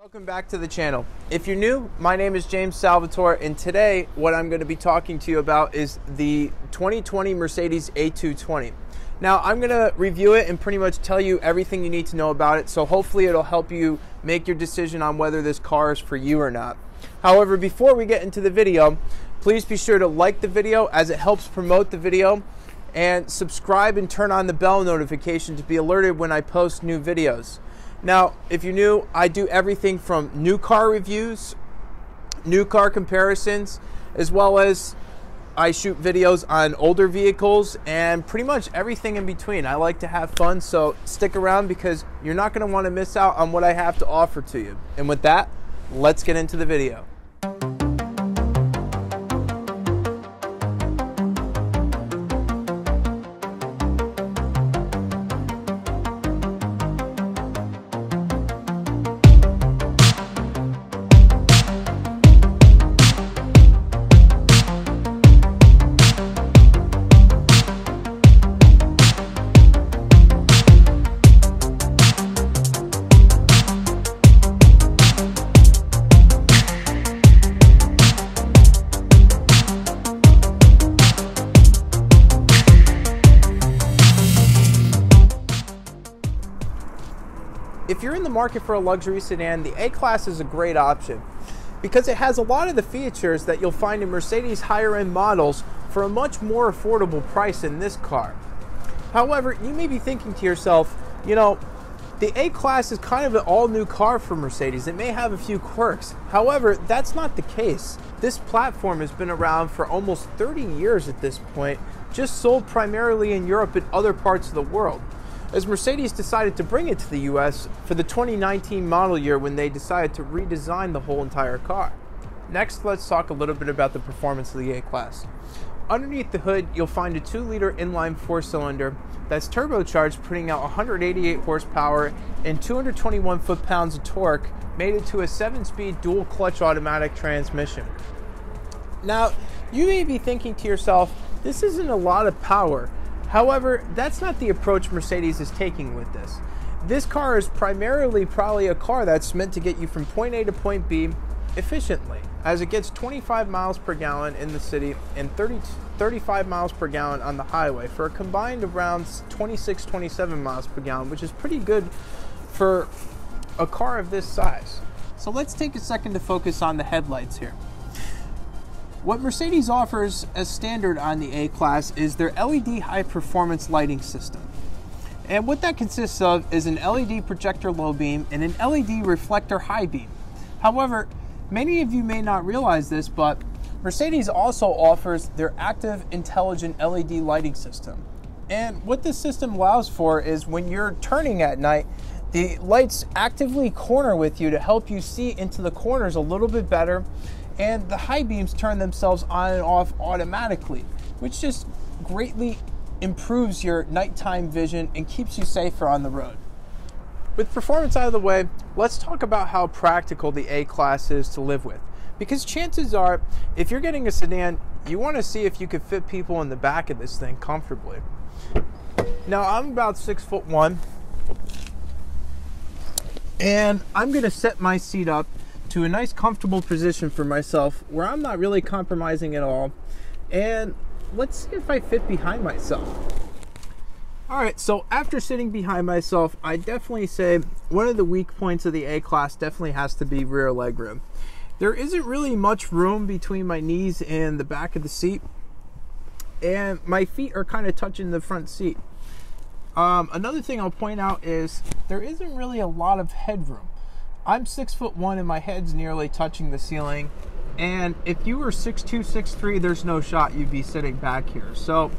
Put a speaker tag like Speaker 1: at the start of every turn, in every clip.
Speaker 1: Welcome back to the channel. If you're new, my name is James Salvatore, and today what I'm going to be talking to you about is the 2020 Mercedes A220. Now, I'm going to review it and pretty much tell you everything you need to know about it, so hopefully it'll help you make your decision on whether this car is for you or not. However, before we get into the video, please be sure to like the video as it helps promote the video, and subscribe and turn on the bell notification to be alerted when I post new videos. Now, if you're new, I do everything from new car reviews, new car comparisons, as well as I shoot videos on older vehicles and pretty much everything in between. I like to have fun, so stick around because you're not going to want to miss out on what I have to offer to you. And with that, let's get into the video. If you're in the market for a luxury sedan, the A-Class is a great option because it has a lot of the features that you'll find in Mercedes higher-end models for a much more affordable price than this car. However, you may be thinking to yourself, you know, the A-Class is kind of an all-new car for Mercedes. It may have a few quirks. However, that's not the case. This platform has been around for almost 30 years at this point, just sold primarily in Europe and other parts of the world, as Mercedes decided to bring it to the US for the 2019 model year when they decided to redesign the whole entire car. Next, let's talk a little bit about the performance of the A-Class. Underneath the hood, you'll find a 2-liter inline 4-cylinder that's turbocharged, putting out 188 horsepower and 221 foot-pounds of torque, mated to a 7-speed dual-clutch automatic transmission. Now, you may be thinking to yourself, this isn't a lot of power. However, that's not the approach Mercedes is taking with this. This car is primarily probably a car that's meant to get you from point A to point B efficiently, as it gets 25 miles per gallon in the city and 35 miles per gallon on the highway for a combined around 26-27 miles per gallon, which is pretty good for a car of this size. So let's take a second to focus on the headlights here. What Mercedes offers as standard on the A-Class is their LED high-performance lighting system. And what that consists of is an LED projector low beam and an LED reflector high beam. However, many of you may not realize this, but Mercedes also offers their active intelligent LED lighting system. And what this system allows for is when you're turning at night, the lights actively corner with you to help you see into the corners a little bit better, and the high beams turn themselves on and off automatically, which just greatly improves your nighttime vision and keeps you safer on the road. With performance out of the way, let's talk about how practical the A-Class is to live with. Because chances are, if you're getting a sedan, you want to see if you could fit people in the back of this thing comfortably. Now, I'm about 6'1", and I'm going to set my seat up to a nice comfortable position for myself where I'm not really compromising at all, and let's see if I fit behind myself. Alright, so after sitting behind myself, I definitely say one of the weak points of the A-Class definitely has to be rear legroom. There isn't really much room between my knees and the back of the seat, and my feet are kind of touching the front seat. Another thing I'll point out is there isn't really a lot of headroom. I'm 6'1" and my head's nearly touching the ceiling, and if you were 6'2", 6'3", there's no shot you'd be sitting back here. So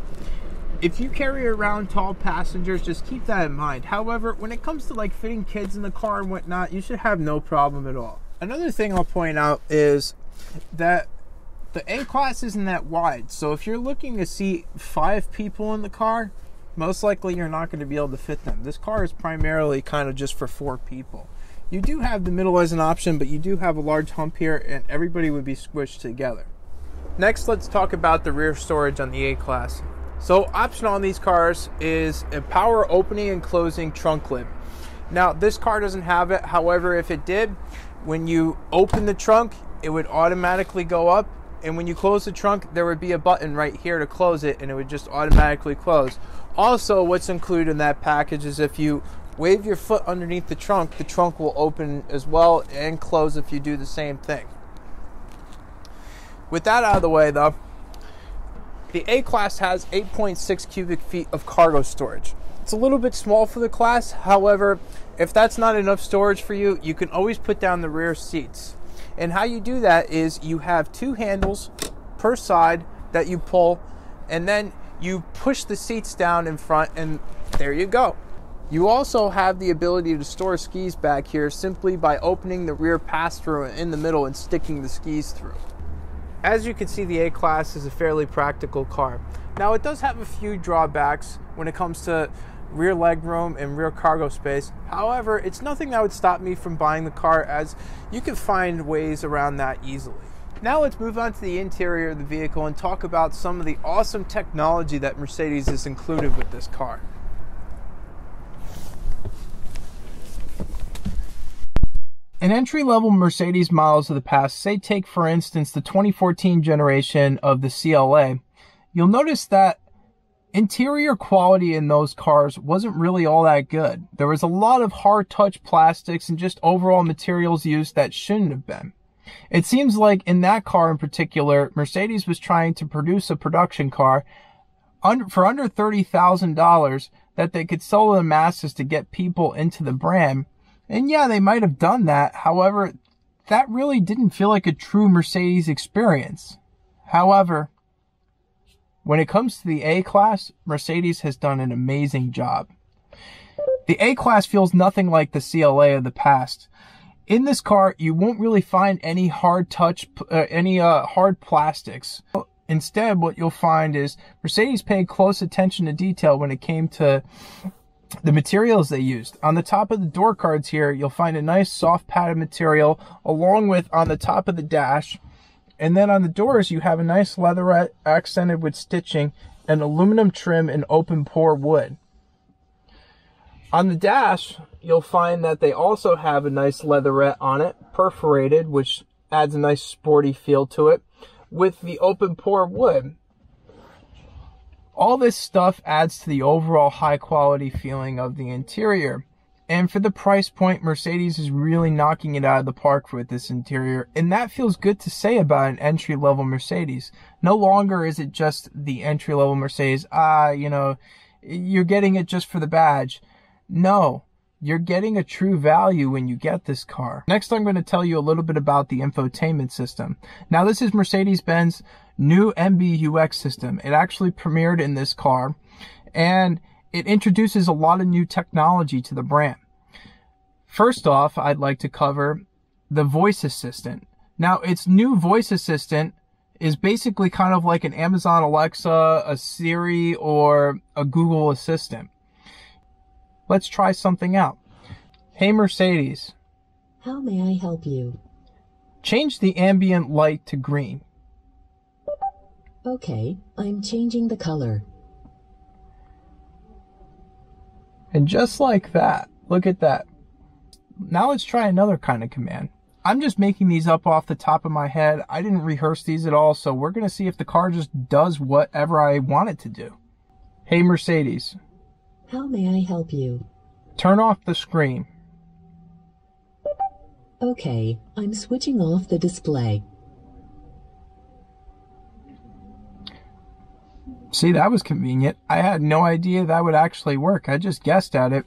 Speaker 1: if you carry around tall passengers, just keep that in mind. However, when it comes to like fitting kids in the car and whatnot, you should have no problem at all. Another thing I'll point out is that the A-Class isn't that wide, so if you're looking to seat 5 people in the car, most likely you're not going to be able to fit them. This car is primarily kind of just for 4 people. You do have the middle as an option, but you do have a large hump here and everybody would be squished together. Next, let's talk about the rear storage on the A-Class. So optional on these cars is a power opening and closing trunk lid. Now this car doesn't have it, however if it did, When you open the trunk, it would automatically go up, and when you close the trunk, there would be a button right here to close it, and it would just automatically close. Also, what's included in that package is if you wave your foot underneath the trunk will open as well and close if you do the same thing. With that out of the way though, the A-Class has 8.6 cubic feet of cargo storage. It's a little bit small for the class. However, if that's not enough storage for you, you can always put down the rear seats. And how you do that is you have two handles per side that you pull, and then you push the seats down in front, and there you go. You also have the ability to store skis back here simply by opening the rear pass-through in the middle and sticking the skis through. As you can see, the A-Class is a fairly practical car. Now, it does have a few drawbacks when it comes to rear legroom and rear cargo space. However, it's nothing that would stop me from buying the car, as you can find ways around that easily. Now let's move on to the interior of the vehicle and talk about some of the awesome technology that Mercedes has included with this car. In entry-level Mercedes models of the past, say take for instance the 2014 generation of the CLA, you'll notice that interior quality in those cars wasn't really all that good. There was a lot of hard touch plastics and just overall materials used that shouldn't have been. It seems like in that car in particular, Mercedes was trying to produce a production car for under $30,000 that they could sell to the masses to get people into the brand. And yeah, they might have done that. However, that really didn't feel like a true Mercedes experience. However, when it comes to the A-Class, Mercedes has done an amazing job. The A-Class feels nothing like the CLA of the past. In this car, you won't really find any hard plastics. Instead, what you'll find is Mercedes paid close attention to detail when it came to the materials they used. On the top of the door cards here, you'll find a nice soft padded material, along with on the top of the dash. And then on the doors, you have a nice leatherette accented with stitching and aluminum trim and open pore wood. On the dash, you'll find that they also have a nice leatherette on it, perforated, which adds a nice sporty feel to it, with the open pore wood. All this stuff adds to the overall high quality feeling of the interior. And for the price point, Mercedes is really knocking it out of the park with this interior. And that feels good to say about an entry-level Mercedes. No longer is it just the entry-level Mercedes. You're getting it just for the badge. No, you're getting a true value when you get this car. Next, I'm going to tell you a little bit about the infotainment system. Now, this is Mercedes-Benz new MBUX system. It actually premiered in this car, and it introduces a lot of new technology to the brand. First off, I'd like to cover the voice assistant. Now, its new voice assistant is basically kind of like an Amazon Alexa, a Siri, or a Google Assistant. Let's try something out. Hey Mercedes.
Speaker 2: How may I help you?
Speaker 1: Change the ambient light to green.
Speaker 2: Okay, I'm changing the color.
Speaker 1: And just like that, look at that. Now let's try another kind of command. I'm just making these up off the top of my head. I didn't rehearse these at all, so we're going to see if the car just does whatever I want it to do. Hey Mercedes.
Speaker 2: How may I help you?
Speaker 1: Turn off the screen.
Speaker 2: Okay, I'm switching off the display.
Speaker 1: See, that was convenient. I had no idea that would actually work. I just guessed at it.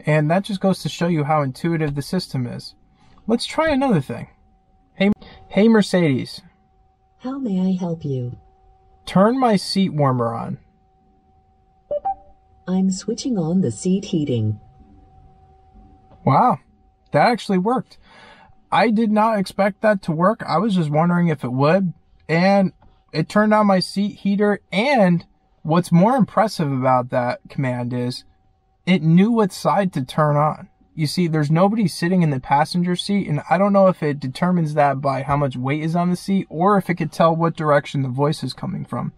Speaker 1: And that just goes to show you how intuitive the system is. Let's try another thing. Hey Mercedes.
Speaker 2: How may I help you?
Speaker 1: Turn my seat warmer on.
Speaker 2: I'm switching on the seat heating.
Speaker 1: Wow, that actually worked. I did not expect that to work. I was just wondering if it would. And it turned on my seat heater. And what's more impressive about that command is it knew what side to turn on. You see, there's nobody sitting in the passenger seat, and I don't know if it determines that by how much weight is on the seat or if it could tell what direction the voice is coming from.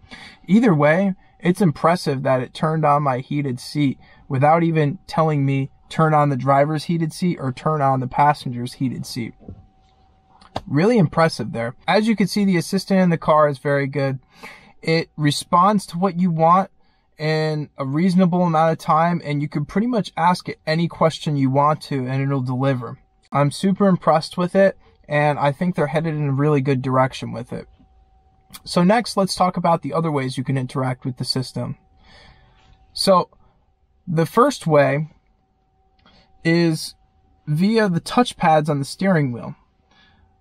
Speaker 1: Either way, it's impressive that it turned on my heated seat without even telling me turn on the driver's heated seat or turn on the passenger's heated seat. really impressive there. As you can see, the assistant in the car is very good. It responds to what you want in a reasonable amount of time, and you can pretty much ask it any question you want to and it'll deliver. I'm super impressed with it, and I think they're headed in a really good direction with it. So next, let's talk about the other ways you can interact with the system. So the first way is via the touch pads on the steering wheel,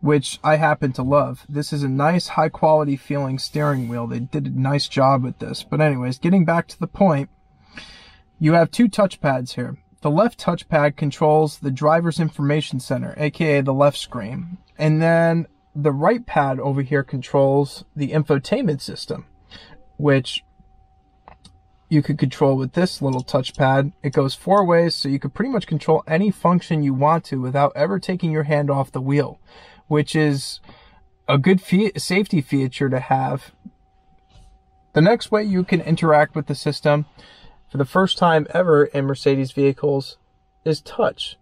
Speaker 1: which I happen to love. This is a nice, high quality feeling steering wheel. They did a nice job with this. But anyways, getting back to the point, you have two touch pads here. The left touchpad controls the driver's information center, aka the left screen. And then the right pad over here controls the infotainment system, which you could control with this little touchpad. It goes 4 ways, so you could pretty much control any function you want to without ever taking your hand off the wheel, which is a good safety feature to have. The next way you can interact with the system for the first time ever in Mercedes vehicles is touch.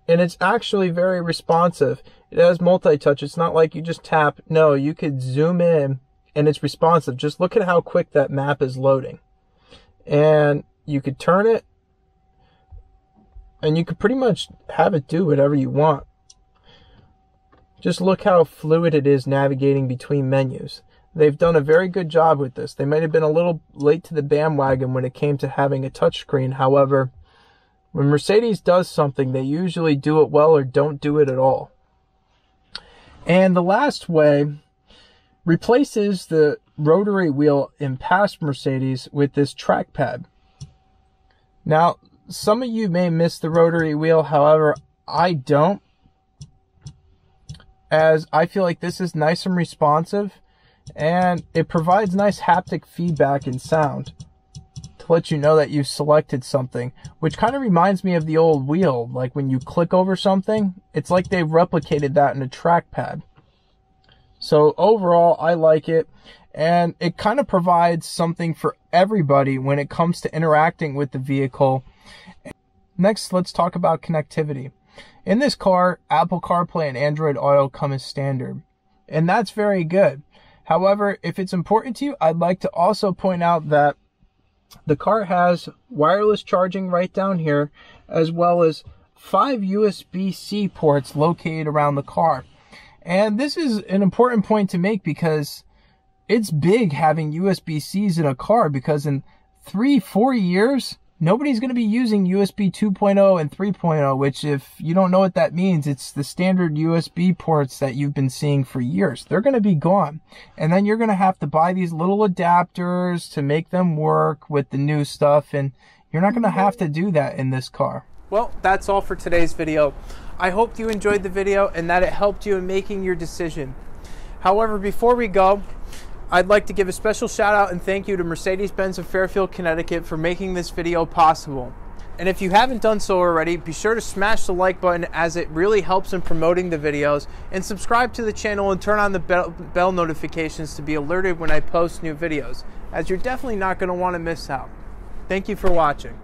Speaker 1: And it's actually very responsive. It has multi-touch. It's not like you just tap. No, you could zoom in and it's responsive. Just look at how quick that map is loading. And you could turn it and you could pretty much have it do whatever you want. Just look how fluid it is navigating between menus. They've done a very good job with this. They might have been a little late to the bandwagon when it came to having a touchscreen. However, when Mercedes does something, they usually do it well or don't do it at all. And the last way replaces the rotary wheel in past Mercedes with this trackpad. Now, some of you may miss the rotary wheel. However, I don't, as I feel like this is nice and responsive, and it provides nice haptic feedback and sound to let you know that you selected something, which kind of reminds me of the old wheel. Like when you click over something, it's like they've replicated that in a trackpad. So overall, I like it, and it kind of provides something for everybody when it comes to interacting with the vehicle. Next, let's talk about connectivity. In this car, Apple CarPlay and Android Auto come as standard, and that's very good. However, if it's important to you, I'd like to also point out that the car has wireless charging right down here, as well as 5 USB-C ports located around the car. And this is an important point to make because it's big having USB-Cs in a car, because in 3-4 years, nobody's going to be using USB 2.0 and 3.0, which, if you don't know what that means, it's the standard USB ports that you've been seeing for years. They're going to be gone. And then you're going to have to buy these little adapters to make them work with the new stuff, and you're not going to have to do that in this car. Well, that's all for today's video. I hope you enjoyed the video and that it helped you in making your decision. However, before we go, I'd like to give a special shout out and thank you to Mercedes-Benz of Fairfield, Connecticut for making this video possible. And if you haven't done so already, be sure to smash the like button, as it really helps in promoting the videos, and subscribe to the channel and turn on the bell notifications to be alerted when I post new videos, as you're definitely not going to want to miss out. Thank you for watching.